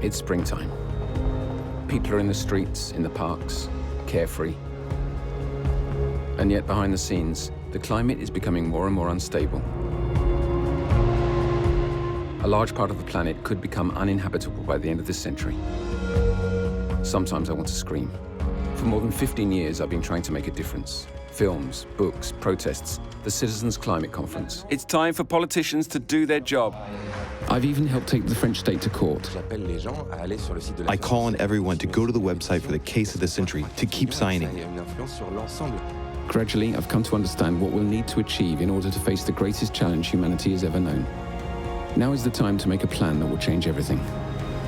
It's springtime. People are in the streets, in the parks, carefree. And yet behind the scenes, the climate is becoming more and more unstable. A large part of the planet could become uninhabitable by the end of this century. Sometimes I want to scream. For more than 15 years, I've been trying to make a difference. Films, books, protests, the Citizens' Climate Conference. It's time for politicians to do their job. I've even helped take the French state to court. I call on everyone to go to the website for the case of the century, to keep signing. Gradually, I've come to understand what we'll need to achieve in order to face the greatest challenge humanity has ever known. Now is the time to make a plan that will change everything.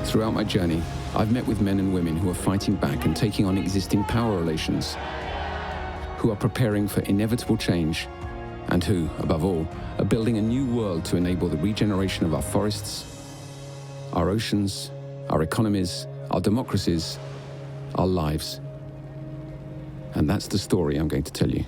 Throughout my journey, I've met with men and women who are fighting back and taking on existing power relations, who are preparing for inevitable change, and who, above all, are building a new world to enable the regeneration of our forests, our oceans, our economies, our democracies, our lives. And that's the story I'm going to tell you.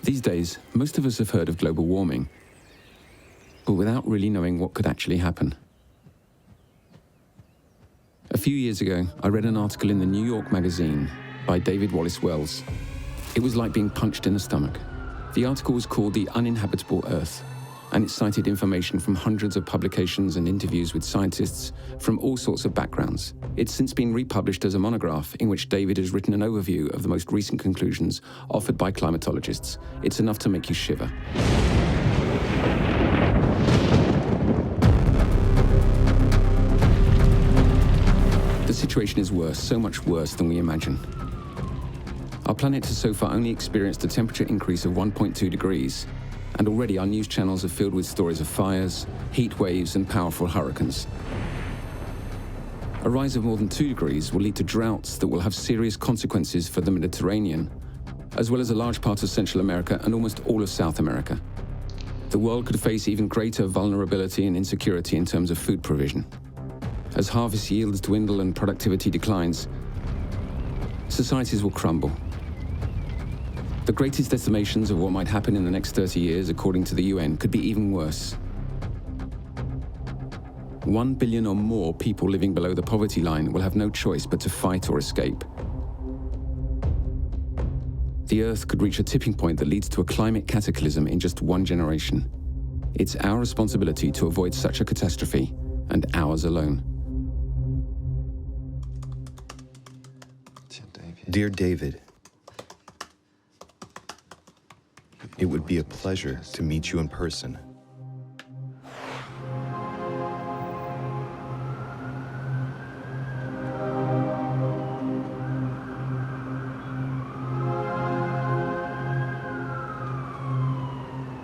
These days, most of us have heard of global warming, but without really knowing what could actually happen. A few years ago, I read an article in the New York magazine by David Wallace Wells. It was like being punched in the stomach. The article was called The Uninhabitable Earth, and it cited information from hundreds of publications and interviews with scientists from all sorts of backgrounds. It's since been republished as a monograph in which David has written an overview of the most recent conclusions offered by climatologists. It's enough to make you shiver. The situation is worse, so much worse than we imagine. Our planet has so far only experienced a temperature increase of 1.2 degrees, and already our news channels are filled with stories of fires, heat waves, and powerful hurricanes. A rise of more than 2 degrees will lead to droughts that will have serious consequences for the Mediterranean, as well as a large part of Central America and almost all of South America. The world could face even greater vulnerability and insecurity in terms of food provision. As harvest yields dwindle and productivity declines, societies will crumble. The greatest estimations of what might happen in the next 30 years, according to the UN, could be even worse. 1 billion or more people living below the poverty line will have no choice but to fight or escape. The Earth could reach a tipping point that leads to a climate cataclysm in just one generation. It's our responsibility to avoid such a catastrophe, and ours alone. Dear David, it would be a pleasure to meet you in person.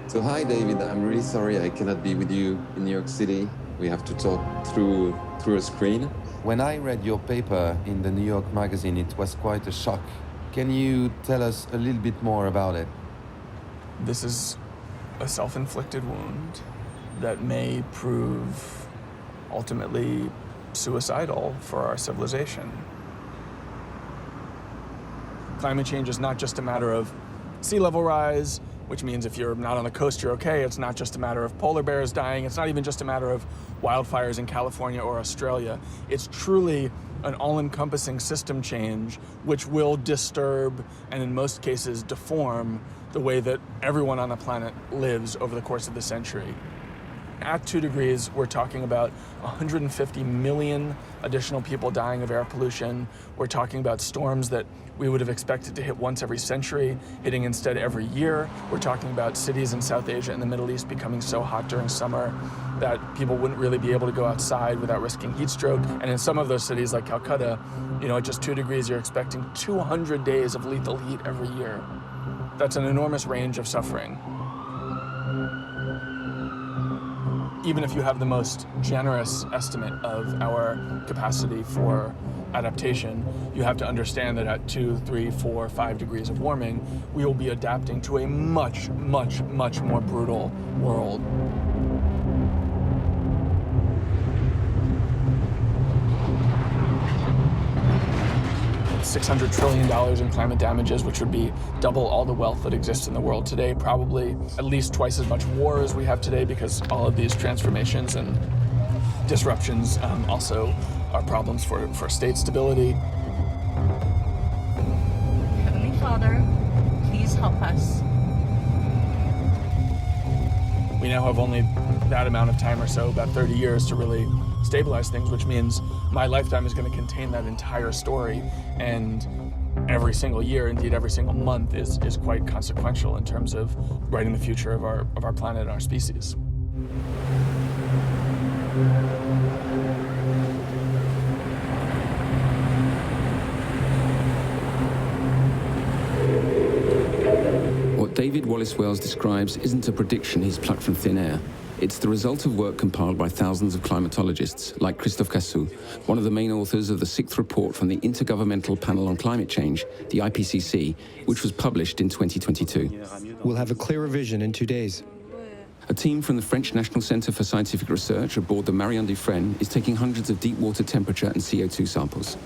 So hi David, I'm really sorry I cannot be with you in New York City. We have to talk through a screen. When I read your paper in the New York magazine, it was quite a shock. Can you tell us a little bit more about it? This is a self-inflicted wound that may prove ultimately suicidal for our civilization. Climate change is not just a matter of sea level rise, which means if you're not on the coast, you're okay. It's not just a matter of polar bears dying. It's not even just a matter of wildfires in California or Australia. It's truly an all-encompassing system change which will disturb and in most cases deform the way that everyone on the planet lives over the course of the century. At 2 degrees, we're talking about 150 million additional people dying of air pollution. We're talking about storms that we would have expected to hit once every century, hitting instead every year. We're talking about cities in South Asia and the Middle East becoming so hot during summer that people wouldn't really be able to go outside without risking heat stroke. And in some of those cities like Calcutta, at just 2 degrees, you're expecting 200 days of lethal heat every year. That's an enormous range of suffering. Even if you have the most generous estimate of our capacity for adaptation, you have to understand that at 2, 3, 4, 5 degrees of warming, we will be adapting to a much, much, much more brutal world. $600 trillion in climate damages, which would be double all the wealth that exists in the world today, probably at least twice as much war as we have today, because all of these transformations and disruptions also are problems for state stability. Heavenly Father, please help us. We now have only that amount of time or so, about 30 years, to really stabilize things, which means my lifetime is going to contain that entire story, and every single year, indeed every single month, is quite consequential in terms of writing the future of our planet and our species. What David Wallace-Wells describes isn't a prediction he's plucked from thin air. It's the result of work compiled by thousands of climatologists, like Christophe Cassou, one of the main authors of the 6th report from the Intergovernmental Panel on Climate Change, the IPCC, which was published in 2022. We'll have a clearer vision in 2 days. A team from the French National Centre for Scientific Research aboard the Marion Dufresne is taking hundreds of deep water temperature and CO2 samples.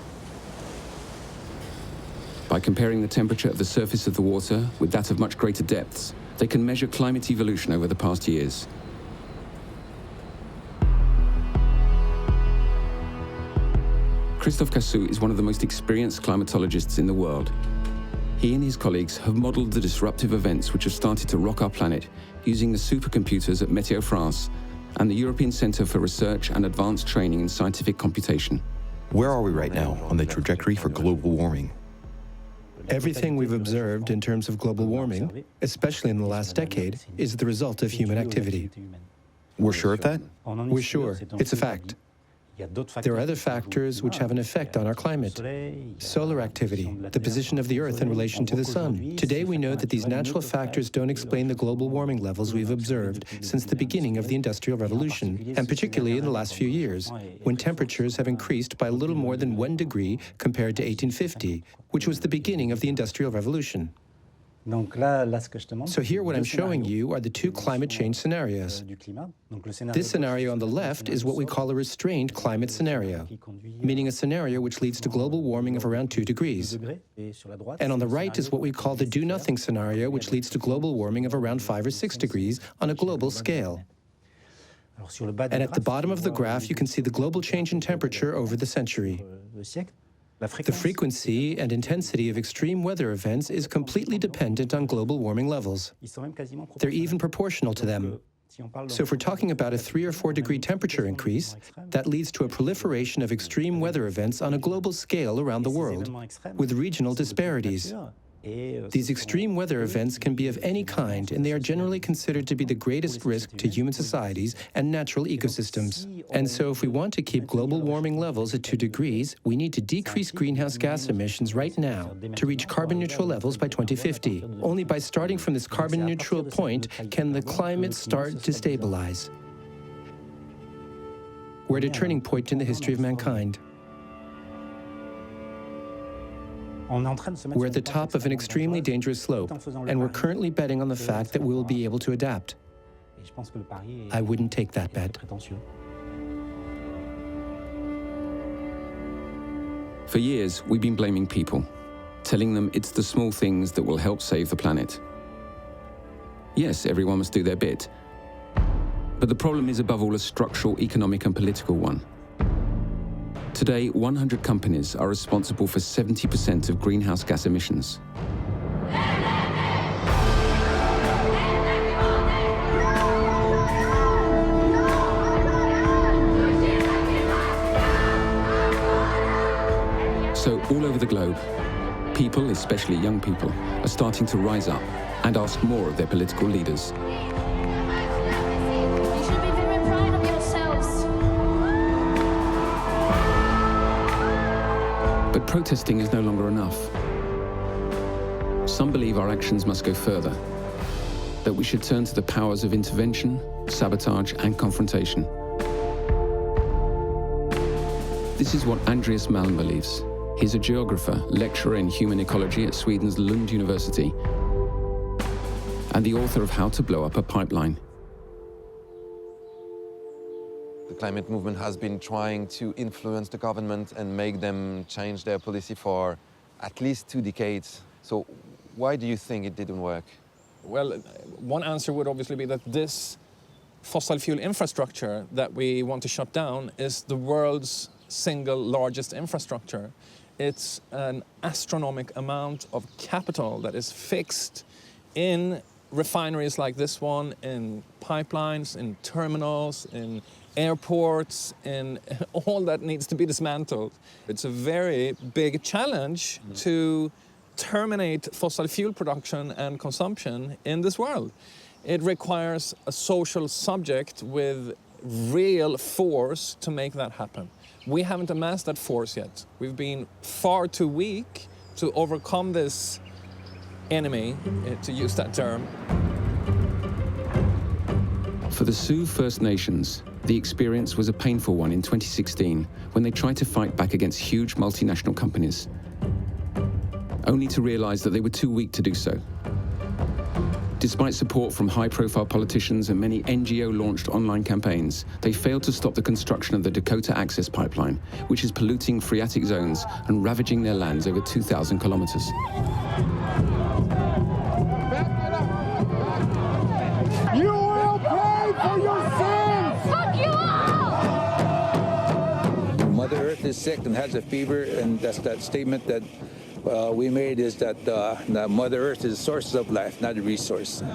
By comparing the temperature of the surface of the water with that of much greater depths, they can measure climate evolution over the past years. Christophe Cassou is one of the most experienced climatologists in the world. He and his colleagues have modeled the disruptive events which have started to rock our planet using the supercomputers at Météo France and the European Centre for Research and Advanced Training in Scientific Computation. Where are we right now on the trajectory for global warming? Everything we've observed in terms of global warming, especially in the last decade, is the result of human activity. We're sure of that? We're sure. It's a fact. There are other factors which have an effect on our climate. Solar activity, the position of the Earth in relation to the Sun. Today we know that these natural factors don't explain the global warming levels we've observed since the beginning of the Industrial Revolution, and particularly in the last few years, when temperatures have increased by a little more than 1 degree compared to 1850, which was the beginning of the Industrial Revolution. So here what I'm showing you are the 2 climate change scenarios. This scenario on the left is what we call a restrained climate scenario, meaning a scenario which leads to global warming of around 2 degrees. And on the right is what we call the do-nothing scenario, which leads to global warming of around 5 or 6 degrees on a global scale. And at the bottom of the graph, you can see the global change in temperature over the century. The frequency and intensity of extreme weather events is completely dependent on global warming levels. They're even proportional to them. So if we're talking about a 3 or 4 degree temperature increase, that leads to a proliferation of extreme weather events on a global scale around the world, with regional disparities. These extreme weather events can be of any kind, and they are generally considered to be the greatest risk to human societies and natural ecosystems. And so if we want to keep global warming levels at 2 degrees, we need to decrease greenhouse gas emissions right now to reach carbon neutral levels by 2050. Only by starting from this carbon neutral point can the climate start to stabilize. We're at a turning point in the history of mankind. We're at the top of an extremely dangerous slope, and we're currently betting on the fact that we will be able to adapt. I wouldn't take that bet. For years, we've been blaming people, telling them it's the small things that will help save the planet. Yes, everyone must do their bit. But the problem is above all a structural, economic and political one. Today, 100 companies are responsible for 70% of greenhouse gas emissions. So all over the globe, people, especially young people, are starting to rise up and ask more of their political leaders. But protesting is no longer enough. Some believe our actions must go further, that we should turn to the powers of intervention, sabotage, and confrontation. This is what Andreas Malm believes. He's a geographer, lecturer in human ecology at Sweden's Lund University, and the author of How to Blow Up a Pipeline. The climate movement has been trying to influence the government and make them change their policy for at least 2 decades. So why do you think it didn't work? Well, one answer would obviously be that this fossil fuel infrastructure that we want to shut down is the world's single largest infrastructure. It's an astronomical amount of capital that is fixed in refineries like this one, in pipelines, in terminals, in airports, in all that needs to be dismantled. It's a very big challenge to terminate fossil fuel production and consumption in this world. It requires a social subject with real force to make that happen. We haven't amassed that force yet. We've been far too weak to overcome this enemy, to use that term. For the Sioux First Nations, the experience was a painful one in 2016 when they tried to fight back against huge multinational companies, only to realize that they were too weak to do so. Despite support from high-profile politicians and many NGO-launched online campaigns, they failed to stop the construction of the Dakota Access Pipeline, which is polluting phreatic zones and ravaging their lands over 2,000 kilometers. You will pay for your sins! Fuck you all! Mother Earth is sick and has a fever, and that's that statement that we made is that Mother Earth is the source of life, not a resource. The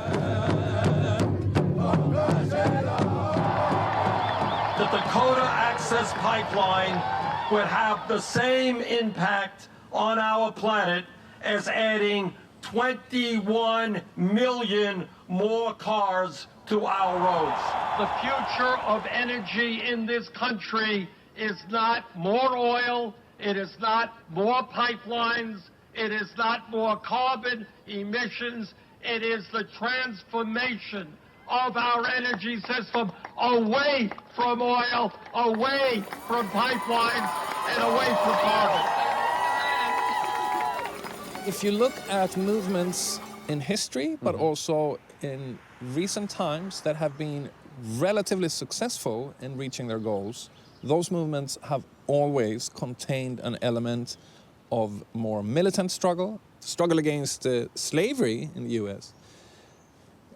Dakota Access Pipeline would have the same impact on our planet as adding 21 million more cars to our roads. The future of energy in this country is not more oil, it is not more pipelines, it is not more carbon emissions, it is the transformation of our energy system away from oil, away from pipelines, and away from carbon. If you look at movements in history, but also in recent times that have been relatively successful in reaching their goals, those movements have always contained an element of more militant struggle against slavery in the US,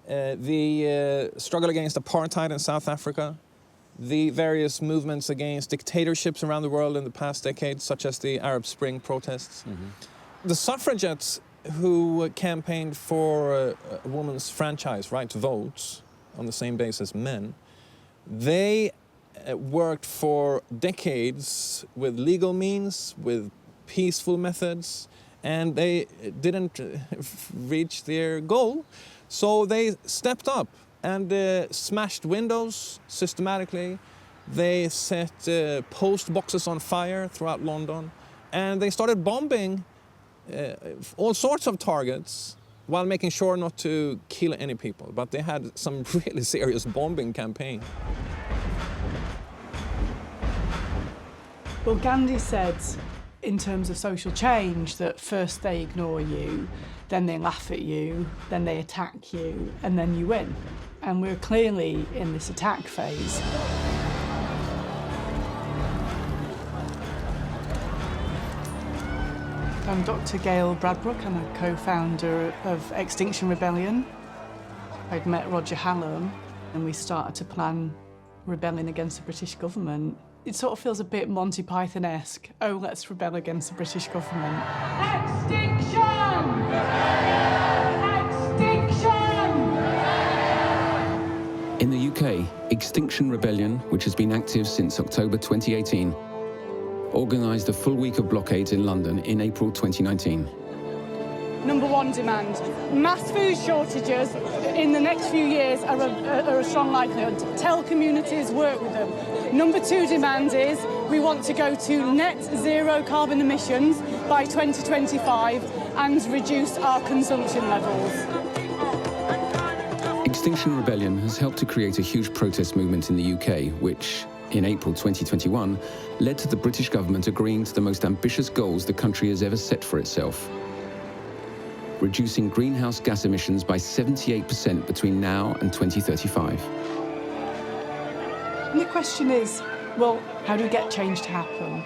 the struggle against apartheid in South Africa, the various movements against dictatorships around the world in the past decades, such as the Arab Spring protests. The suffragettes who campaigned for a woman's franchise right to vote on the same basis as men, they worked for decades with legal means, with peaceful methods, and they didn't reach their goal. So they stepped up and smashed windows systematically. They set post boxes on fire throughout London, and they started bombing all sorts of targets while making sure not to kill any people. But they had some really serious bombing campaign. Well, Gandhi said, in terms of social change, that first they ignore you, then they laugh at you, then they attack you, and then you win. And we're clearly in this attack phase. I'm Dr. Gail Bradbrook. I'm a co-founder of Extinction Rebellion. I'd met Roger Hallam, and we started to plan rebelling against the British government. It sort of feels a bit Monty Python-esque. Oh, let's rebel against the British government. Extinction! Extinction! In the UK, Extinction Rebellion, which has been active since October 2018, organised a full week of blockades in London in April 2019. Number one demand. Mass food shortages in the next few years are a strong likelihood. Tell communities, work with them. Number two demand is We want to go to net zero carbon emissions by 2025 and reduce our consumption levels. Extinction Rebellion has helped to create a huge protest movement in the UK, which, in April 2021, led to the British government agreeing to the most ambitious goals the country has ever set for itself: reducing greenhouse gas emissions by 78% between now and 2035. And the question is, well, how do we get change to happen?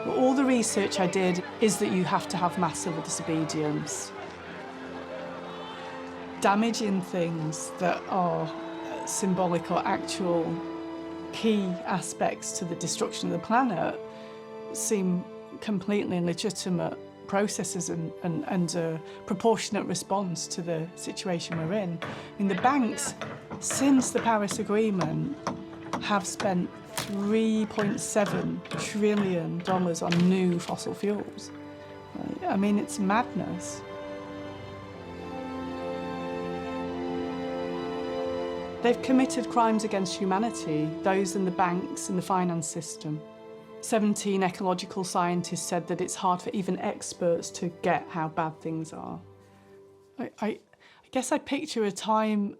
Well, all the research I did is that you have to have mass civil disobedience. Damaging things that are symbolic or actual key aspects to the destruction of the planet seem completely legitimate processes and a proportionate response to the situation we're in. I mean, the banks, since the Paris Agreement, have spent $3.7 trillion on new fossil fuels. Right? I mean, it's madness. They've committed crimes against humanity, those in the banks and the finance system. 17 ecological scientists said that it's hard for even experts to get how bad things are. I guess I picture a time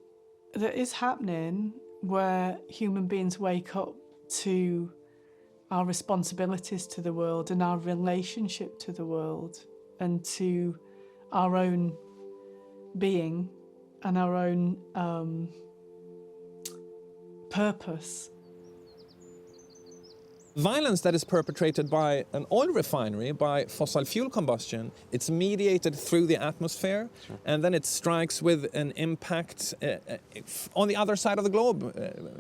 that is happening where human beings wake up to our responsibilities to the world and our relationship to the world and to our own being and our own purpose. Violence that is perpetrated by an oil refinery, by fossil fuel combustion, it's mediated through the atmosphere, and then it strikes with an impact on the other side of the globe,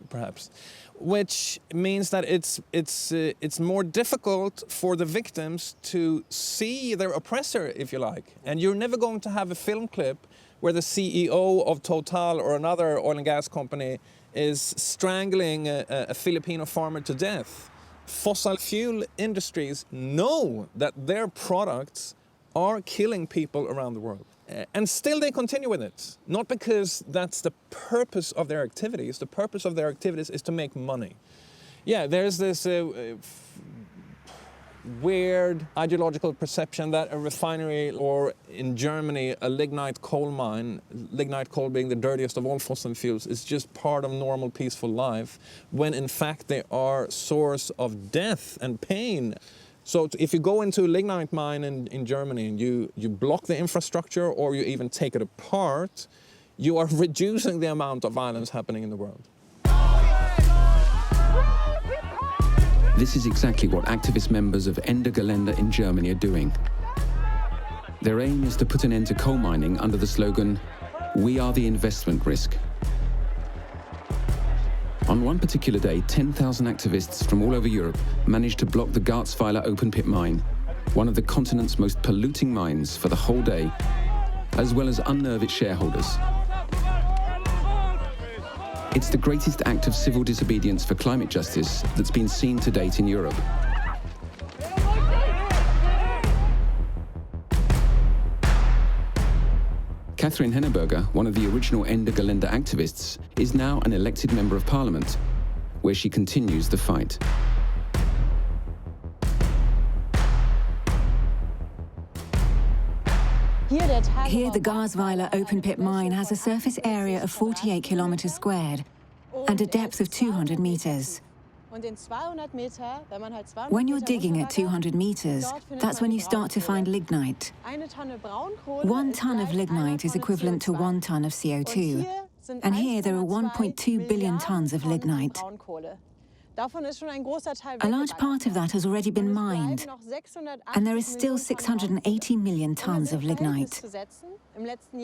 perhaps, which means that it's more difficult for the victims to see their oppressor, if you like. And you're never going to have a film clip where the CEO of Total or another oil and gas company is strangling a Filipino farmer to death. Fossil fuel industries know that their products are killing people around the world. And still they continue with it. Not because that's the purpose of their activities. The purpose of their activities is to make money. Yeah, there's this weird ideological perception that a refinery, or in Germany, a lignite coal mine, lignite coal being the dirtiest of all fossil fuels, is just part of normal peaceful life, when in fact they are source of death and pain. So if you go into a lignite mine in Germany and you block the infrastructure or you even take it apart, you are reducing the amount of violence happening in the world. This is exactly what activist members of Ende Gelände in Germany are doing. Their aim is to put an end to coal mining under the slogan, "We are the investment risk." On one particular day, 10,000 activists from all over Europe managed to block the Garzweiler open pit mine, one of the continent's most polluting mines, for the whole day, as well as unnerve its shareholders. It's the greatest act of civil disobedience for climate justice that's been seen to date in Europe. Catherine Henneberger, one of the original Ende Gelände activists, is now an elected member of parliament, where she continues the fight. Here, the Garzweiler open pit mine has a surface area of 48 kilometers squared and a depth of 200 meters. When you're digging at 200 meters, that's when you start to find lignite. 1 ton of lignite is equivalent to 1 ton of CO2. And here there are 1.2 billion tons of lignite. A large part of that has already been mined, and there is still 680 million tons of lignite.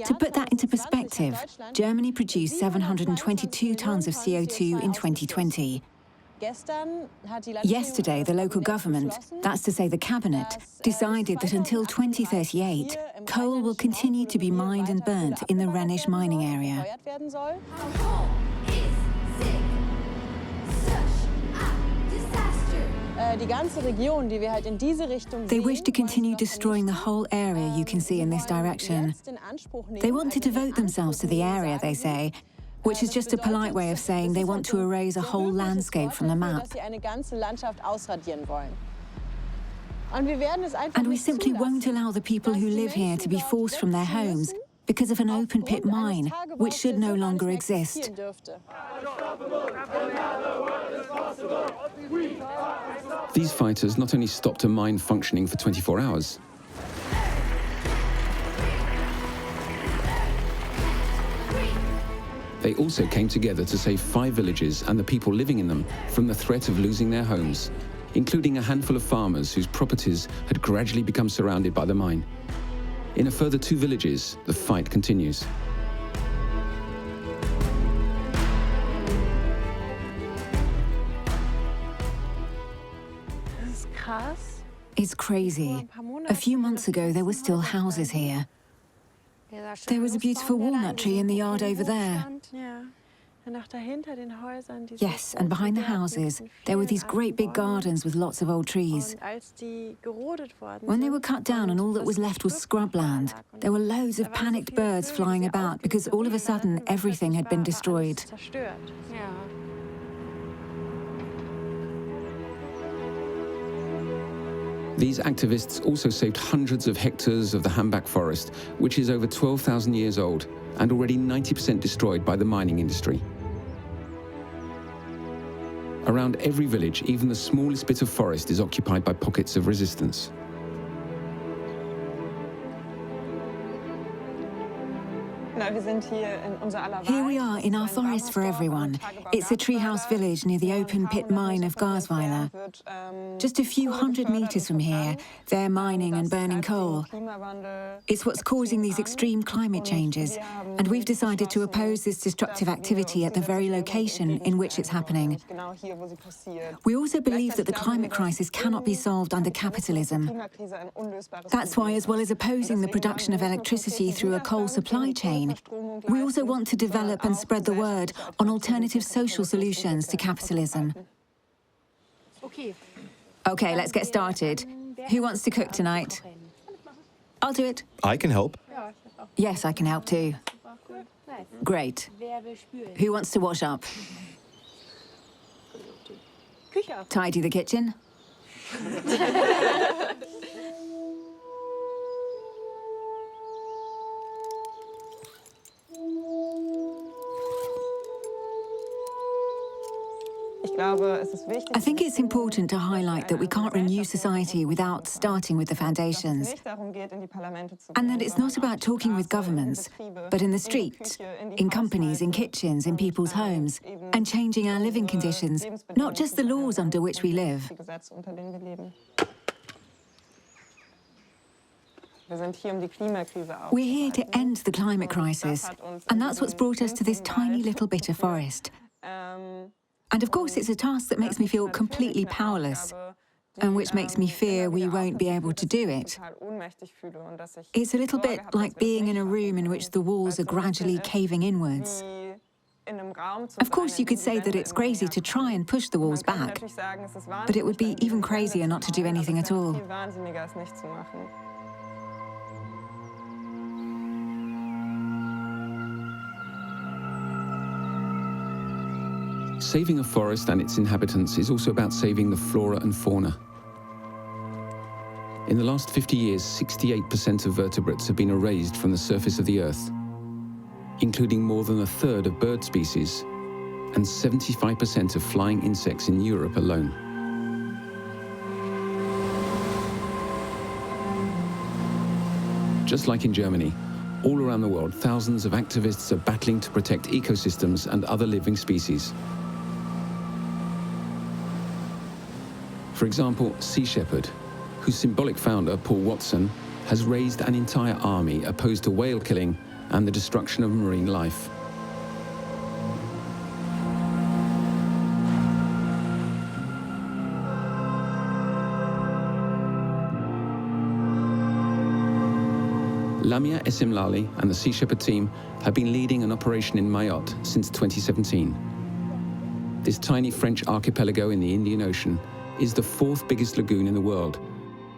To put that into perspective, Germany produced 722 tons of CO2 in 2020. Yesterday, the local government, that's to say the cabinet, decided that until 2038, coal will continue to be mined and burnt in the Rhenish mining area. They wish to continue destroying the whole area you can see in this direction. They want to devote themselves to the area, they say, which is just a polite way of saying they want to erase a whole landscape from the map. And we simply won't allow the people who live here to be forced from their homes because of an open-pit mine, which should no longer exist. These fighters not only stopped a mine functioning for 24 hours, they also came together to save 5 villages and the people living in them from the threat of losing their homes, including a handful of farmers whose properties had gradually become surrounded by the mine. In a further 2 villages, the fight continues. It's crazy. A few months ago, there were still houses here. There was a beautiful walnut tree in the yard over there. Yes, and behind the houses, there were these great big gardens with lots of old trees. When they were cut down and all that was left was scrubland, there were loads of panicked birds flying about because all of a sudden everything had been destroyed. These activists also saved hundreds of hectares of the Hambach forest, which is over 12,000 years old and already 90% destroyed by the mining industry. Around every village, even the smallest bit of forest is occupied by pockets of resistance. Here we are in our forest for everyone. It's a treehouse village near the open-pit mine of Garsweiler. Just a few hundred meters from here, they're mining and burning coal. It's what's causing these extreme climate changes, and we've decided to oppose this destructive activity at the very location in which it's happening. We also believe that the climate crisis cannot be solved under capitalism. That's why, as well as opposing the production of electricity through a coal supply chain, we also want to develop and spread the word on alternative social solutions to capitalism. Okay, let's get started. Who wants to cook tonight? I'll do it. I can help. Yes, I can help too. Great. Who wants to wash up? Tidy the kitchen? I think it's important to highlight that we can't renew society without starting with the foundations, and that it's not about talking with governments, but in the street, in companies, in kitchens, in people's homes, and changing our living conditions, not just the laws under which we live. We're here to end the climate crisis, and that's what's brought us to this tiny little bit of forest. And of course, it's a task that makes me feel completely powerless, and which makes me fear we won't be able to do it. It's a little bit like being in a room in which the walls are gradually caving inwards. Of course, you could say that it's crazy to try and push the walls back, but it would be even crazier not to do anything at all. Saving a forest and its inhabitants is also about saving the flora and fauna. In the last 50 years, 68% of vertebrates have been erased from the surface of the Earth, including more than a third of bird species and 75% of flying insects in Europe alone. Just like in Germany, all around the world, thousands of activists are battling to protect ecosystems and other living species. For example, Sea Shepherd, whose symbolic founder, Paul Watson, has raised an entire army opposed to whale killing and the destruction of marine life. Lamia Essimlali and the Sea Shepherd team have been leading an operation in Mayotte since 2017. This tiny French archipelago in the Indian Ocean is the 4th biggest lagoon in the world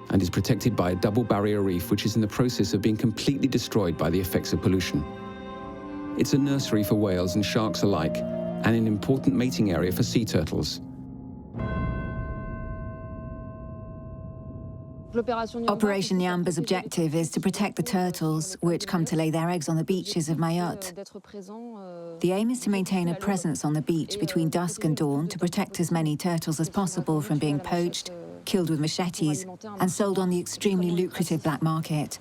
and is protected by a double barrier reef which is in the process of being completely destroyed by the effects of pollution. It's a nursery for whales and sharks alike, and an important mating area for sea turtles. Operation Yamba's objective is to protect the turtles, which come to lay their eggs on the beaches of Mayotte. The aim is to maintain a presence on the beach between dusk and dawn to protect as many turtles as possible from being poached, killed with machetes, and sold on the extremely lucrative black market.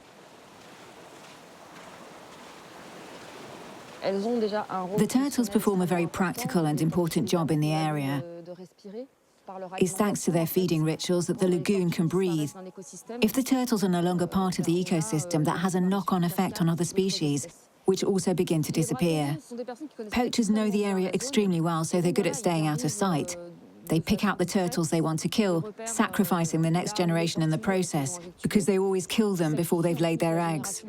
The turtles perform a very practical and important job in the area. It's thanks to their feeding rituals that the lagoon can breathe. If the turtles are no longer part of the ecosystem, that has a knock-on effect on other species, which also begin to disappear. Poachers know the area extremely well, so they're good at staying out of sight. They pick out the turtles they want to kill, sacrificing the next generation in the process, because they always kill them before they've laid their eggs.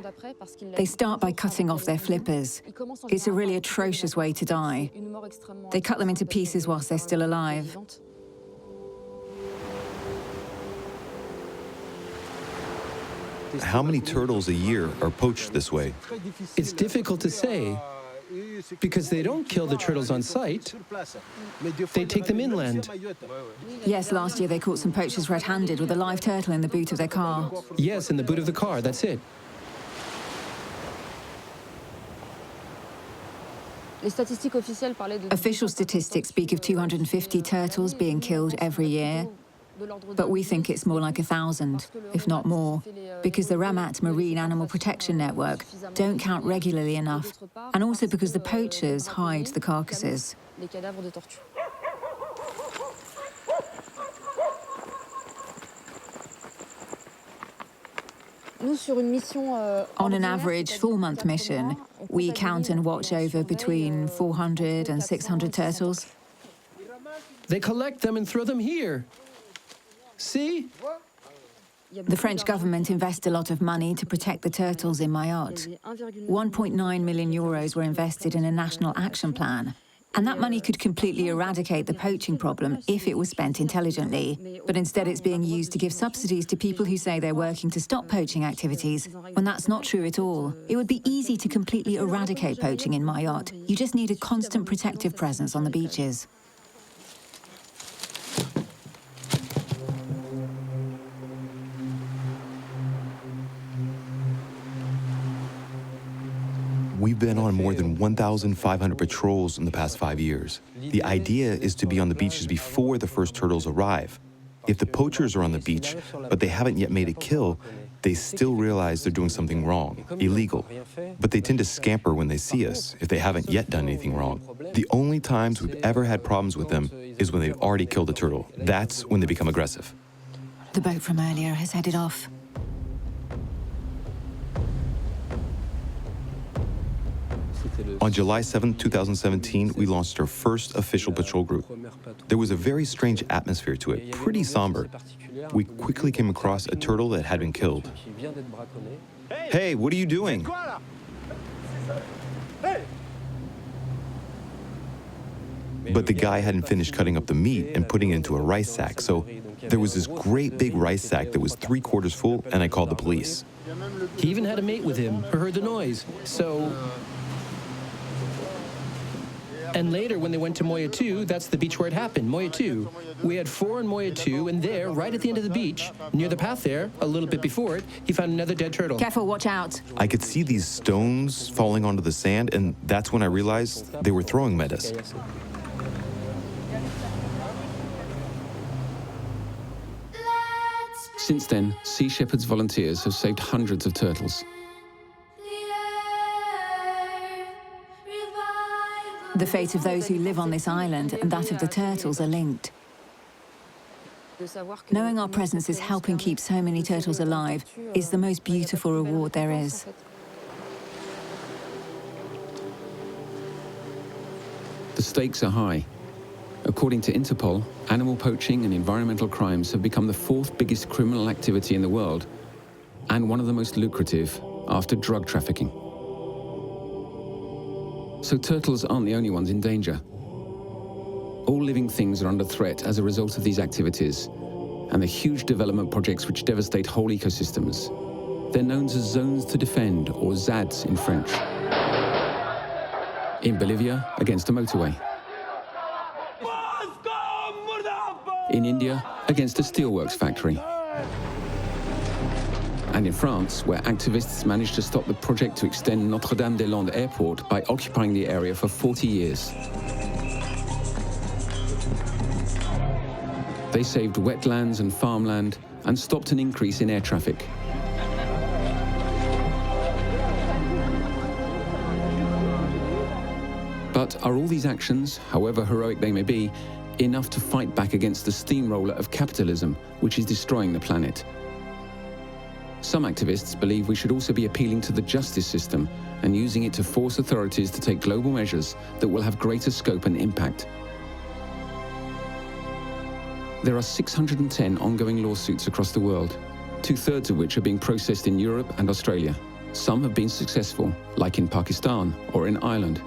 They start by cutting off their flippers. It's a really atrocious way to die. They cut them into pieces whilst they're still alive. How many turtles a year are poached this way? It's difficult to say, because they don't kill the turtles on site. They take them inland. Yes, last year they caught some poachers red-handed with a live turtle in the boot of their car. Yes, in the boot of the car, that's it. Official statistics speak of 250 turtles being killed every year, but we think it's more like 1,000, if not more, because the Ramat Marine Animal Protection Network don't count regularly enough, and also because the poachers hide the carcasses. On an average 4-month mission, we count and watch over between 400 and 600 turtles. They collect them and throw them here. See? The French government invests a lot of money to protect the turtles in Mayotte. 1.9 million euros were invested in a national action plan. And that money could completely eradicate the poaching problem if it was spent intelligently. But instead it's being used to give subsidies to people who say they're working to stop poaching activities, when that's not true at all. It would be easy to completely eradicate poaching in Mayotte. You just need a constant protective presence on the beaches. We've been on more than 1,500 patrols in the past 5 years. The idea is to be on the beaches before the first turtles arrive. If the poachers are on the beach, but they haven't yet made a kill, they still realize they're doing something wrong, illegal. But they tend to scamper when they see us, if they haven't yet done anything wrong. The only times we've ever had problems with them is when they've already killed a turtle. That's when they become aggressive. The boat from earlier has headed off. On July 7, 2017, we launched our first official patrol group. There was a very strange atmosphere to it, pretty somber. We quickly came across a turtle that had been killed. Hey, what are you doing? But the guy hadn't finished cutting up the meat and putting it into a rice sack, so there was this great big rice sack that was 3/4 full, and I called the police. He even had a mate with him who heard the noise, so... And later, when they went to Moya 2, that's the beach where it happened, Moya 2. We had 4 in Moya 2, and there, right at the end of the beach, near the path there, a little bit before it, he found another dead turtle. Careful, watch out. I could see these stones falling onto the sand, and that's when I realized they were throwing at us. Since then, Sea Shepherd's volunteers have saved hundreds of turtles. The fate of those who live on this island and that of the turtles are linked. Knowing our presence is helping keep so many turtles alive is the most beautiful reward there is. The stakes are high. According to Interpol, animal poaching and environmental crimes have become the 4th biggest criminal activity in the world, and one of the most lucrative after drug trafficking. So turtles aren't the only ones in danger. All living things are under threat as a result of these activities and the huge development projects which devastate whole ecosystems. They're known as zones to defend, or ZADs in French. In Bolivia, against a motorway. In India, against a steelworks factory. And in France, where activists managed to stop the project to extend Notre-Dame-des-Landes airport by occupying the area for 40 years. They saved wetlands and farmland and stopped an increase in air traffic. But are all these actions, however heroic they may be, enough to fight back against the steamroller of capitalism, which is destroying the planet? Some activists believe we should also be appealing to the justice system and using it to force authorities to take global measures that will have greater scope and impact. There are 610 ongoing lawsuits across the world, 2/3 of which are being processed in Europe and Australia. Some have been successful, like in Pakistan or in Ireland.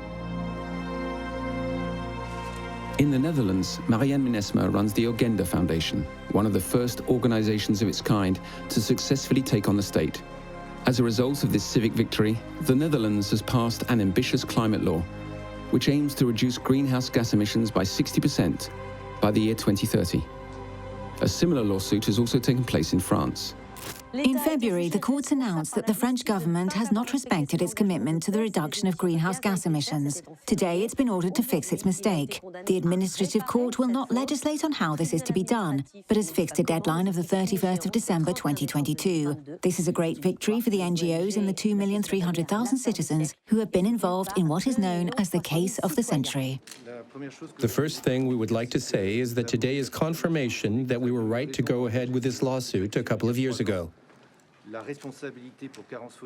In the Netherlands, Marianne Minesma runs the Ogenda Foundation, one of the first organizations of its kind to successfully take on the state. As a result of this civic victory, the Netherlands has passed an ambitious climate law, which aims to reduce greenhouse gas emissions by 60% by the year 2030. A similar lawsuit has also taken place in France. In February, the courts announced that the French government has not respected its commitment to the reduction of greenhouse gas emissions. Today, it's been ordered to fix its mistake. The administrative court will not legislate on how this is to be done, but has fixed a deadline of the 31st of December 2022. This is a great victory for the NGOs and the 2,300,000 citizens who have been involved in what is known as the case of the century. The first thing we would like to say is that today is confirmation that we were right to go ahead with this lawsuit a couple of years ago.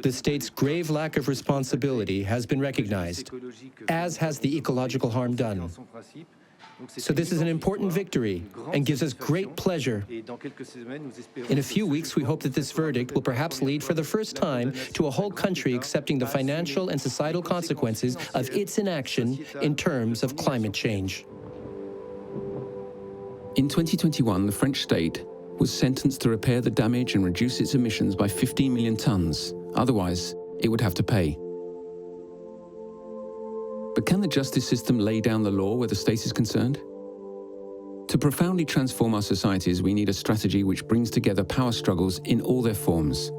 The state's grave lack of responsibility has been recognized, as has the ecological harm done. So this is an important victory and gives us great pleasure. In a few weeks, we hope that this verdict will perhaps lead for the first time to a whole country accepting the financial and societal consequences of its inaction in terms of climate change. In 2021, the French state was sentenced to repair the damage and reduce its emissions by 15 million tons. Otherwise, it would have to pay. But can the justice system lay down the law where the state is concerned? To profoundly transform our societies, we need a strategy which brings together power struggles in all their forms.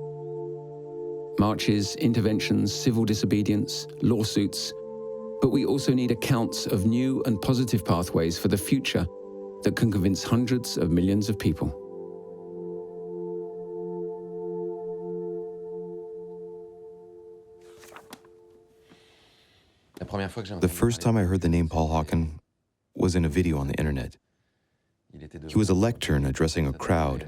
Marches, interventions, civil disobedience, lawsuits. But we also need accounts of new and positive pathways for the future that can convince hundreds of millions of people. The first time I heard the name Paul Hawken was in a video on the internet. He was a lectern addressing a crowd,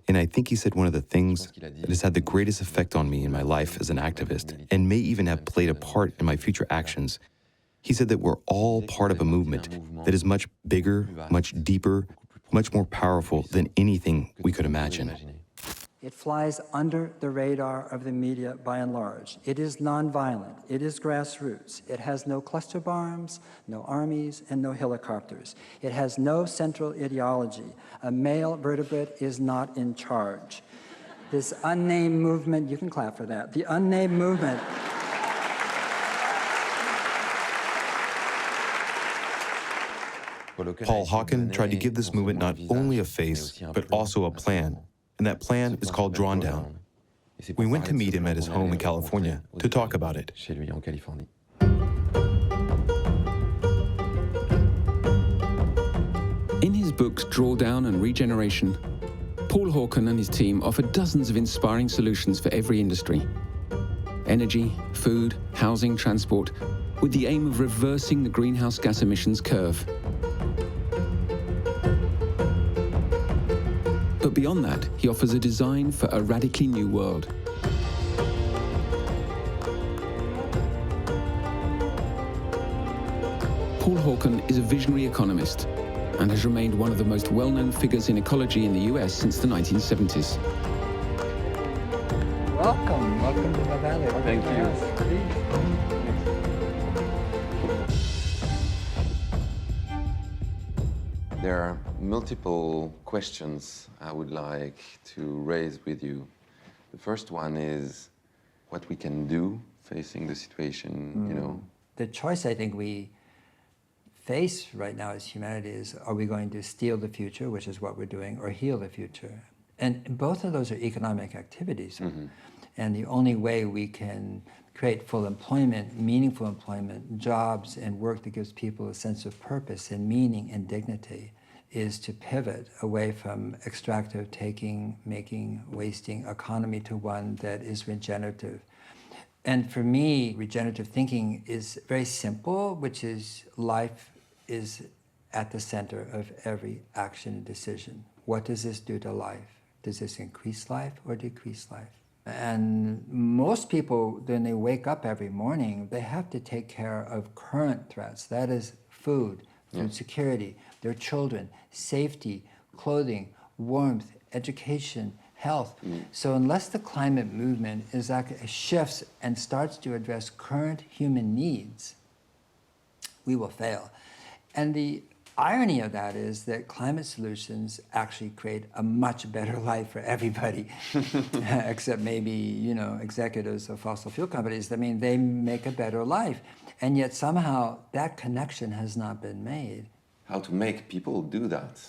and I think he said one of the things that has had the greatest effect on me in my life as an activist, and may even have played a part in my future actions. He said that we're all part of a movement that is much bigger, much deeper, much more powerful than anything we could imagine. It flies under the radar of the media by and large. It is nonviolent. It is grassroots. It has no cluster bombs, no armies, and no helicopters. It has no central ideology. A male vertebrate is not in charge. This unnamed movement, you can clap for that, the unnamed movement Paul Hawken tried to give this movement not only a face, but also a plan. And that plan is called Drawdown. We went to meet him at his home in California to talk about it. In his books Drawdown and Regeneration, Paul Hawken and his team offer dozens of inspiring solutions for every industry. Energy, food, housing, transport, with the aim of reversing the greenhouse gas emissions curve. But beyond that, he offers a design for a radically new world. Paul Hawken is a visionary economist and has remained one of the most well-known figures in ecology in the US since the 1970s. Welcome to the Valley. Thank you. There are multiple questions I would like to raise with you. The first one is what we can do facing the situation, The choice I think we face right now as humanity is, are we going to steal the future, which is what we're doing, or heal the future? And both of those are economic activities. Mm-hmm. And the only way we can create full employment, meaningful employment, jobs, and work that gives people a sense of purpose and meaning and dignity is to pivot away from extractive, taking, making, wasting economy to one that is regenerative. And for me, regenerative thinking is very simple, which is life is at the center of every action and decision. What does this do to life? Does this increase life or decrease life? And most people, when they wake up every morning, they have to take care of current threats. That is food security, their children, safety, clothing, warmth, education, health. So unless the climate movement shifts and starts to address current human needs, we will fail. And the irony of that is that climate solutions actually create a much better life for everybody, except maybe, executives of fossil fuel companies. I mean, they make a better life. And yet somehow that connection has not been made. How to make people do that?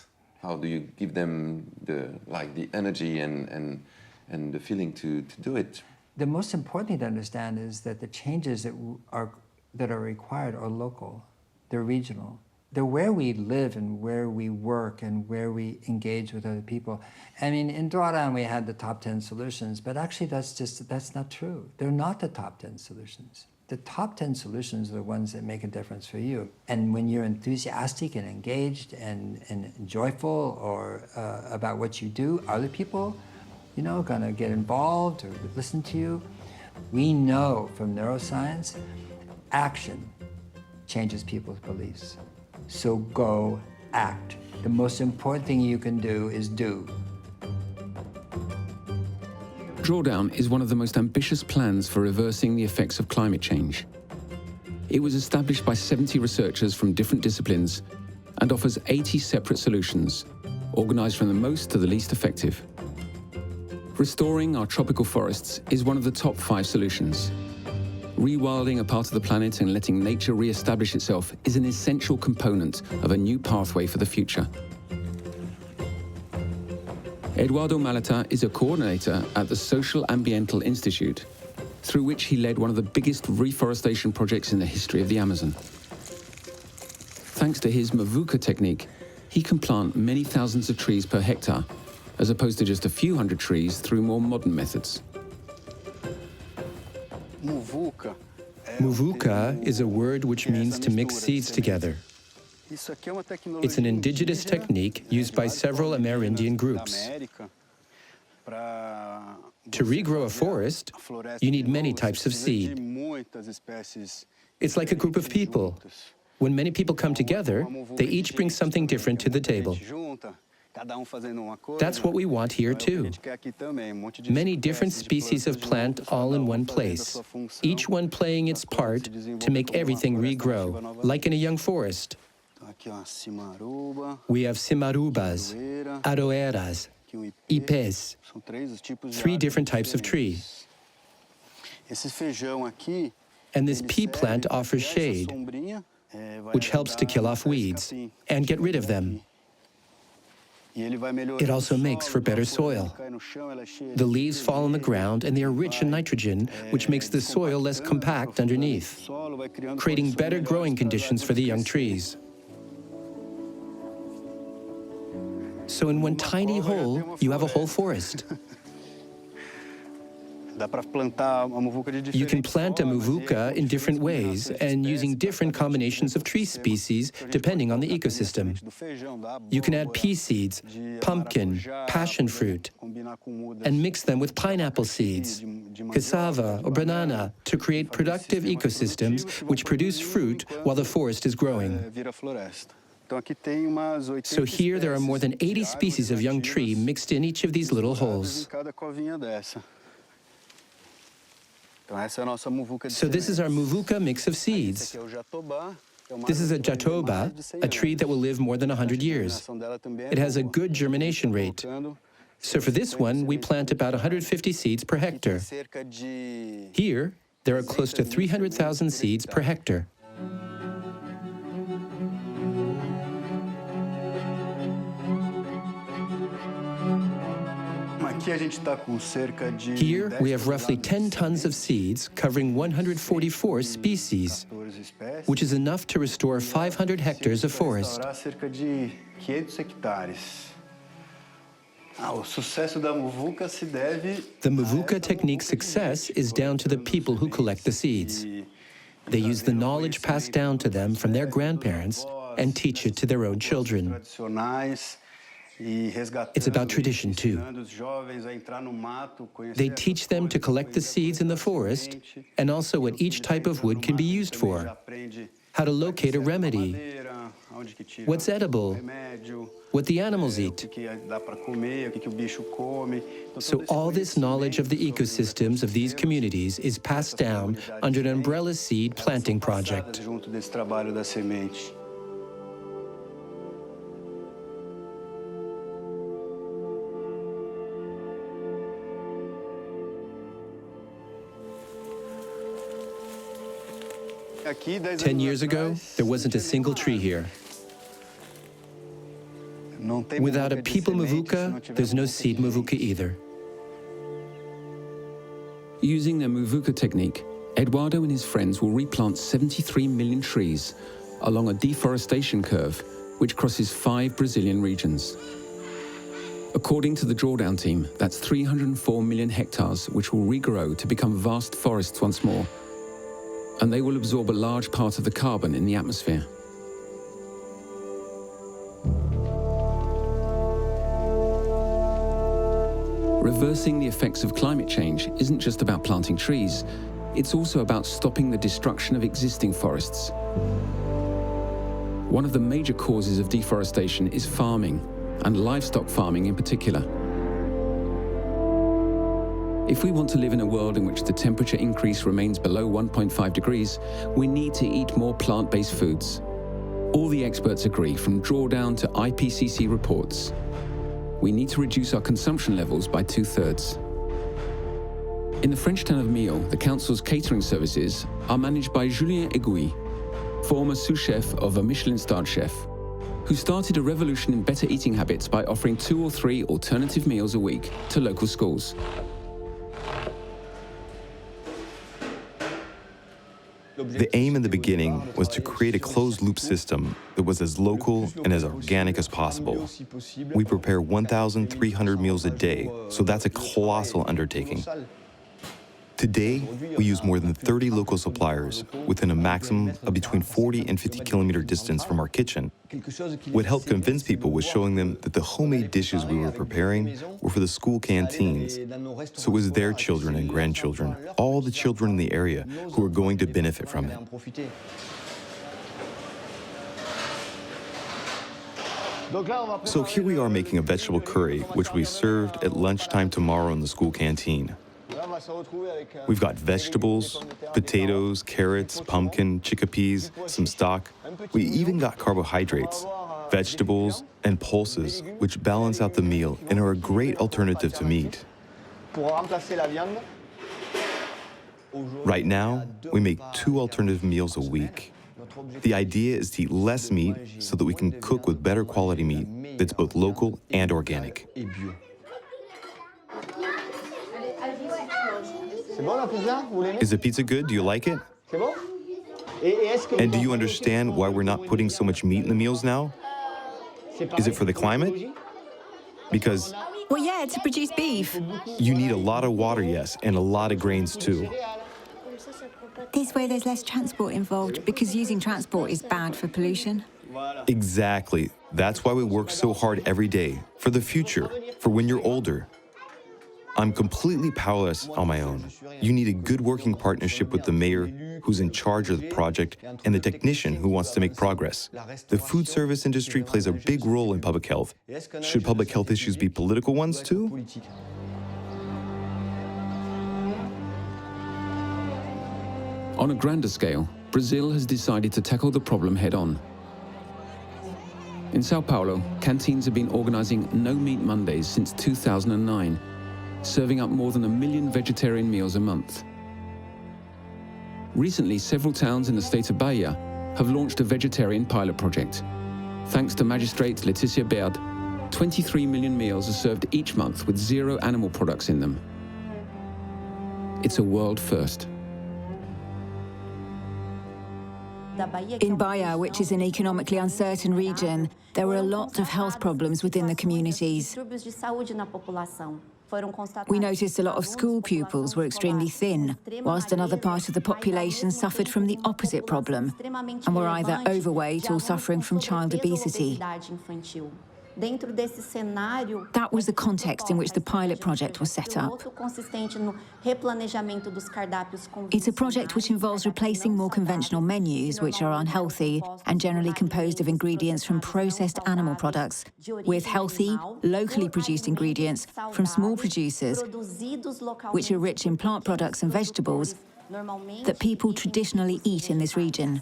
How do you give them the energy and the feeling to do it? The most important thing to understand is that the changes that are required are local. They're regional. They're where we live and where we work and where we engage with other people. I mean, in Drought we had the top 10 solutions, but actually that's not true. They're not the top 10 solutions. The top 10 solutions are the ones that make a difference for you. And when you're enthusiastic and engaged and joyful or about what you do, other people, gonna get involved or listen to you. We know from neuroscience, action changes people's beliefs. So go act. The most important thing you can do is do. Drawdown is one of the most ambitious plans for reversing the effects of climate change. It was established by 70 researchers from different disciplines and offers 80 separate solutions, organized from the most to the least effective. Restoring our tropical forests is one of the top 5 solutions. Rewilding a part of the planet and letting nature re-establish itself is an essential component of a new pathway for the future. Eduardo Malata is a coordinator at the Social Ambiental Institute, through which he led one of the biggest reforestation projects in the history of the Amazon. Thanks to his Mavuca technique, he can plant many thousands of trees per hectare, as opposed to just a few hundred trees through more modern methods. Mavuca is a word which means to mix seeds together. It's an indigenous technique used by several Amerindian groups. To regrow a forest, you need many types of seed. It's like a group of people. When many people come together, they each bring something different to the table. That's what we want here too. Many different species of plant all in one place, each one playing its part to make everything regrow, like in a young forest. We have cimarubas, aroeras, ipés, 3 different types of tree. And this pea plant offers shade, which helps to kill off weeds and get rid of them. It also makes for better soil. The leaves fall on the ground and they are rich in nitrogen, which makes the soil less compact underneath, creating better growing conditions for the young trees. So in one tiny hole, you have a whole forest. You can plant a mavuca in different ways and using different combinations of tree species depending on the ecosystem. You can add pea seeds, pumpkin, passion fruit, and mix them with pineapple seeds, cassava or banana to create productive ecosystems which produce fruit while the forest is growing. So here there are more than 80 species of young tree mixed in each of these little holes. So this is our mavuca mix of seeds. This is a jatoba, a tree that will live more than 100 years. It has a good germination rate. So for this one, we plant about 150 seeds per hectare. Here, there are close to 300,000 seeds per hectare. Here, we have roughly 10 tons of seeds covering 144 species, which is enough to restore 500 hectares of forest. The Muvuka technique's success is down to the people who collect the seeds. They use the knowledge passed down to them from their grandparents and teach it to their own children. It's about tradition, too. They teach them to collect the seeds in the forest and also what each type of wood can be used for, how to locate a remedy, what's edible, what the animals eat. So all this knowledge of the ecosystems of these communities is passed down under an umbrella seed planting project. Ten years ago, there wasn't a single tree here. Without a people Muvuka, there's no seed Muvuka either. Using their Muvuka technique, Eduardo and his friends will replant 73 million trees along a deforestation curve which crosses 5 Brazilian regions. According to the drawdown team, that's 304 million hectares which will regrow to become vast forests once more, and they will absorb a large part of the carbon in the atmosphere. Reversing the effects of climate change isn't just about planting trees, it's also about stopping the destruction of existing forests. One of the major causes of deforestation is farming, and livestock farming in particular. If we want to live in a world in which the temperature increase remains below 1.5 degrees, we need to eat more plant-based foods. All the experts agree, from drawdown to IPCC reports. We need to reduce our consumption levels by 2/3. In the French town of Millau, the council's catering services are managed by Julien Aiguille, former sous-chef of a Michelin-starred chef, who started a revolution in better eating habits by offering 2 or 3 alternative meals a week to local schools. The aim in the beginning was to create a closed-loop system that was as local and as organic as possible. We prepare 1,300 meals a day, so that's a colossal undertaking. Today, we use more than 30 local suppliers within a maximum of between 40 and 50 kilometer distance from our kitchen. What helped convince people was showing them that the homemade dishes we were preparing were for the school canteens. So it was their children and grandchildren, all the children in the area, who were going to benefit from it. So here we are making a vegetable curry, which will be served at lunchtime tomorrow in the school canteen. We've got vegetables, potatoes, carrots, pumpkin, chickpeas, some stock. We even got carbohydrates, vegetables, and pulses, which balance out the meal and are a great alternative to meat. Right now, we make 2 alternative meals a week. The idea is to eat less meat so that we can cook with better quality meat that's both local and organic. Is the pizza good? Do you like it? And do you understand why we're not putting so much meat in the meals now? Is it for the climate? Because... Well, yeah, to produce beef. You need a lot of water, yes, and a lot of grains too. This way there's less transport involved, because using transport is bad for pollution. Exactly. That's why we work so hard every day, for the future, for when you're older. I'm completely powerless on my own. You need a good working partnership with the mayor, who's in charge of the project, and the technician who wants to make progress. The food service industry plays a big role in public health. Should public health issues be political ones too? On a grander scale, Brazil has decided to tackle the problem head-on. In Sao Paulo, canteens have been organizing No Meat Mondays since 2009, serving up more than 1 million vegetarian meals a month. Recently, several towns in the state of Bahia have launched a vegetarian pilot project. Thanks to magistrate Leticia Baird, 23 million meals are served each month with zero animal products in them. It's a world first. In Bahia, which is an economically uncertain region, there were a lot of health problems within the communities. We noticed a lot of school pupils were extremely thin, whilst another part of the population suffered from the opposite problem and were either overweight or suffering from child obesity. That was the context in which the pilot project was set up. It's a project which involves replacing more conventional menus, which are unhealthy and generally composed of ingredients from processed animal products, with healthy, locally produced ingredients from small producers, which are rich in plant products and vegetables that people traditionally eat in this region.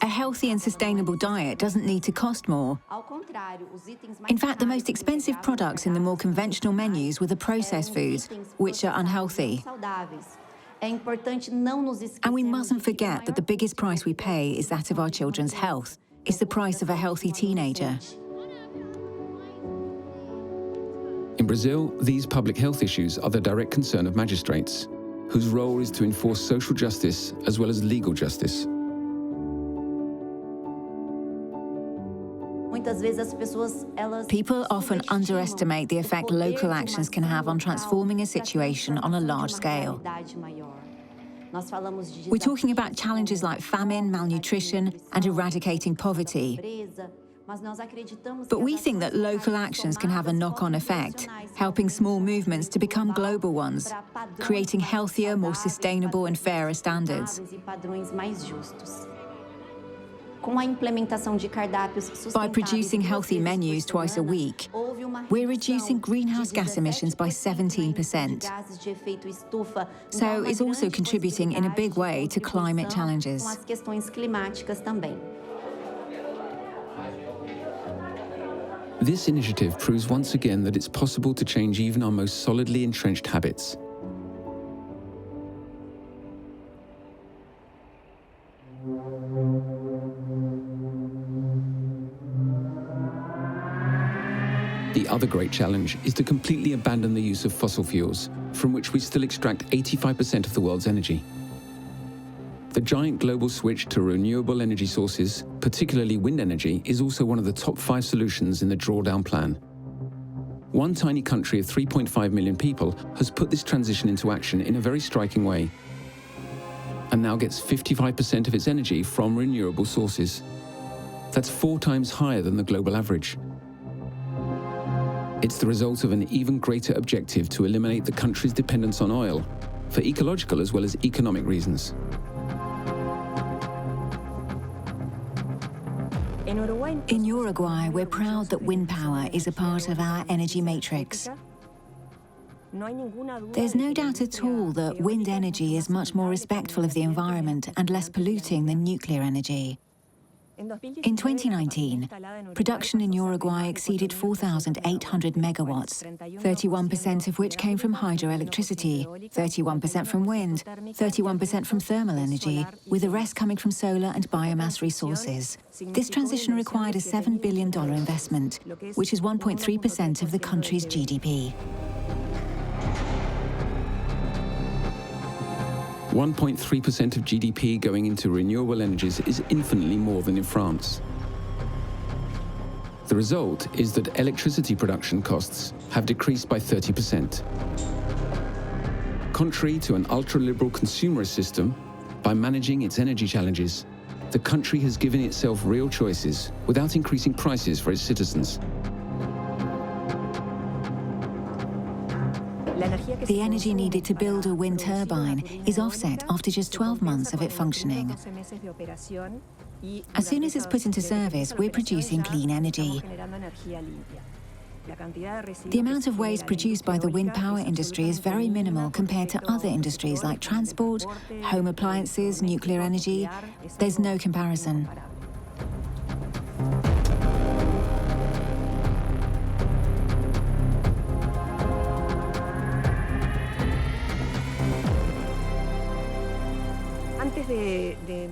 A healthy and sustainable diet doesn't need to cost more. In fact, the most expensive products in the more conventional menus were the processed foods, which are unhealthy. And we mustn't forget that the biggest price we pay is that of our children's health. It's the price of a healthy teenager. In Brazil, these public health issues are the direct concern of magistrates, whose role is to enforce social justice as well as legal justice. People often underestimate the effect local actions can have on transforming a situation on a large scale. We're talking about challenges like famine, malnutrition, and eradicating poverty. But we think that local actions can have a knock-on effect, helping small movements to become global ones, creating healthier, more sustainable and fairer standards. By producing healthy menus twice a week, we're reducing greenhouse gas emissions by 17%. So it's also contributing in a big way to climate challenges. This initiative proves once again that it's possible to change even our most solidly entrenched habits. The other great challenge is to completely abandon the use of fossil fuels, from which we still extract 85% of the world's energy. The giant global switch to renewable energy sources, particularly wind energy, is also one of the top 5 solutions in the drawdown plan. One tiny country of 3.5 million people has put this transition into action in a very striking way, and now gets 55% of its energy from renewable sources. That's 4 times higher than the global average. It's the result of an even greater objective to eliminate the country's dependence on oil, for ecological as well as economic reasons. In Uruguay, we're proud that wind power is a part of our energy matrix. There's no doubt at all that wind energy is much more respectful of the environment and less polluting than nuclear energy. In 2019, production in Uruguay exceeded 4,800 megawatts, 31% of which came from hydroelectricity, 31% from wind, 31% from thermal energy, with the rest coming from solar and biomass resources. This transition required a $7 billion investment, which is 1.3% of the country's GDP. 1.3% of GDP going into renewable energies is infinitely more than in France. The result is that electricity production costs have decreased by 30%. Contrary to an ultra-liberal consumerist system, by managing its energy challenges, the country has given itself real choices without increasing prices for its citizens. The energy needed to build a wind turbine is offset after just 12 months of it functioning. As soon as it's put into service, we're producing clean energy. The amount of waste produced by the wind power industry is very minimal compared to other industries like transport, home appliances, nuclear energy. There's no comparison.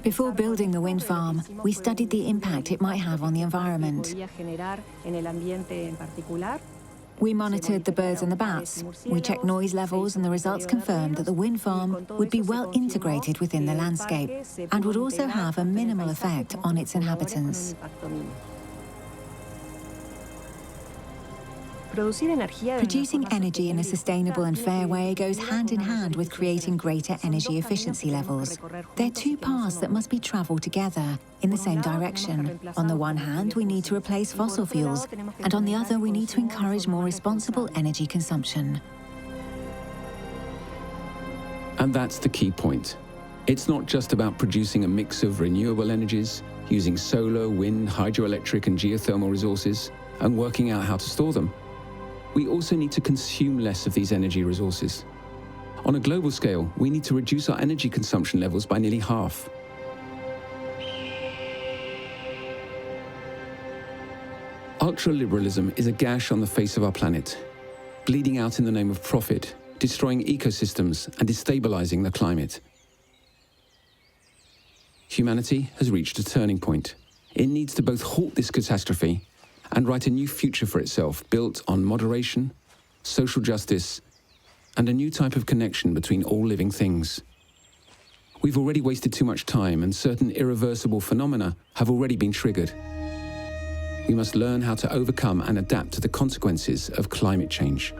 Before building the wind farm, we studied the impact it might have on the environment. We monitored the birds and the bats. We checked noise levels, and the results confirmed that the wind farm would be well integrated within the landscape and would also have a minimal effect on its inhabitants. Producing energy in a sustainable and fair way goes hand in hand with creating greater energy efficiency levels. They're two paths that must be traveled together in the same direction. On the one hand, we need to replace fossil fuels, and on the other, we need to encourage more responsible energy consumption. And that's the key point. It's not just about producing a mix of renewable energies, using solar, wind, hydroelectric, and geothermal resources, and working out how to store them. We also need to consume less of these energy resources. On a global scale, we need to reduce our energy consumption levels by nearly half. Ultraliberalism is a gash on the face of our planet, bleeding out in the name of profit, destroying ecosystems and destabilizing the climate. Humanity has reached a turning point. It needs to both halt this catastrophe and write a new future for itself built on moderation, social justice, and a new type of connection between all living things. We've already wasted too much time, and certain irreversible phenomena have already been triggered. We must learn how to overcome and adapt to the consequences of climate change.